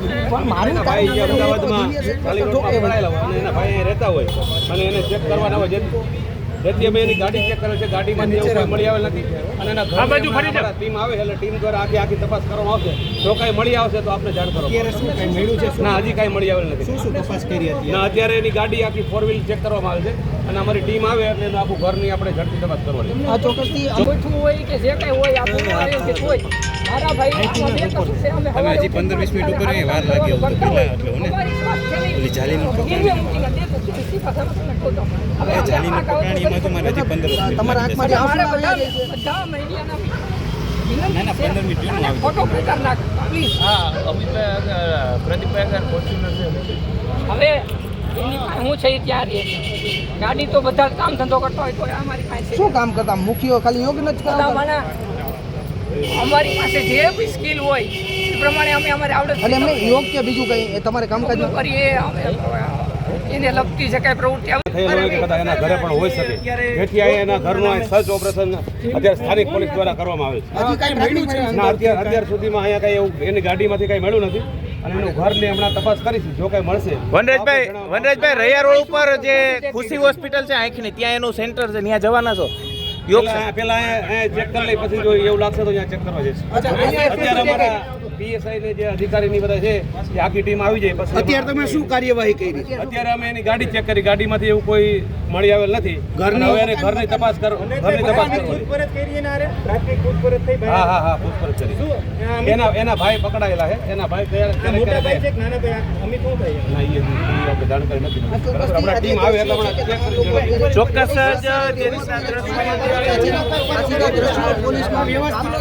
પણ મારું ભાઈ અમદાવાદમાં ખાલી રોડમાં પડાયેલા હોય અને એના ભાઈ રહેતા હોય અને એને ચેક કરવાના હોય જેથી અમે એની ગાડી ચેક કરે છે, ગાડીમાંથી એવું કંઈ મળી આવેલ નથી અને એના ઘર ટીમ આવે એટલે ટીમ દ્વારા આખી તપાસ કરવામાં આવશે. જો કાંઈ મળી આવશે તો આપણે જાણ કરો. અત્યારે શું કાંઈ મળ્યું છે? ના, હજી કાંઈ મળી આવેલ નથી. શું તપાસ કરી હતી? ના, અત્યારે એની ગાડી આખી 4 વ્હીલ ચેક કરવામાં આવે છે અને અમારી ટીમ આવે એટલે એનું આખું ઘરની આપણે ઝડપી તપાસ કરવાની. આ ચોક્કસથી ગોઠવું હોય કે જે કાંઈ હોય આપણું આયોજિત હોય. મારા ભાઈ આમાં બે કશું છે, અમે હજી 15-20 મિનિટ ઉપર વાર લાગી એવું તો પેલા એટલે ને ઓલી જાલીનું જાલીનું પકડાણીમાં તો મારે હજી 15 મિનિટ તમારા આંખમાંથી આંસુ આવી જાય છે. બધા મીડિયાના ના 15 મિનિટ જેવું આવી ફોટો પ્રચાર નાખ પ્લીઝ. હા, અમિતભાઈ પ્રદીપભાઈ ફોર્ચ્યુનર છે. હવે એની પાસે હું છે ત્યાં રહે ગાડી તો બધા કામ ધંધો કરતો હોય તો અમારી પાસે શું કામ કરતા મુખ્ય ખાલી યોગ નથી કરતા અમારી પાસે જે બી સ્કિલ હોય એ પ્રમાણે અમે અમારી આવડત એટલે એમને યોગ કે બીજું કઈ તમારે કામકાજ કરીએ. અમે એને લગતી છે કઈ પ્રવૃત્તિ થયેલો હોય કે કદાચ એના ઘરે પણ હોઈ શકે, જેથી આ એના ઘરનું સર્ચ ઓપરેશન અત્યારે સ્થાનિક પોલીસ દ્વારા કરવામાં આવે છે. હજી કઈ મળ્યું છે? ના, અત્યાર સુધીમાં અહીંયા કઈ એવું એની ગાડીમાંથી કઈ મળ્યું નથી અને એનું ઘરની હમણાં તપાસ કરીશું. જો કઈ મળશે વનરાજભાઈ રૈયા રોડ ઉપર જે ખુશી હોસ્પિટલ છે આંખની, ત્યાં એનું સેન્ટર છે, ત્યાં જવાના છો? પેલા અહીંયા ચેક કરી લઈ, પછી જો એવું લાગશે તો અહીંયા ચેક કરવા જઈશું. અત્યારે અમારા પીએસઆઈ ને જે અધિકારીની બધા છે એ આખી ટીમ આવી જાય. પછી અત્યારે તમે શું કાર્યવાહી કરી? અત્યારે અમે એની ગાડી ચેક કરી, ગાડીમાંથી એવું કોઈ મળી આવેલ નથી. ઘરની તપાસ કરો. હા, પૂછપરછ કરી. એના ભાઈ પકડાયેલા છે. એના ભાઈ જાણકારી નથી. હમણાં ટીમ આવે એટલે હમણાં ચેક કરી. ચોક્કસ જ જે રીતના પોલીસમાં વ્યવસ્થિત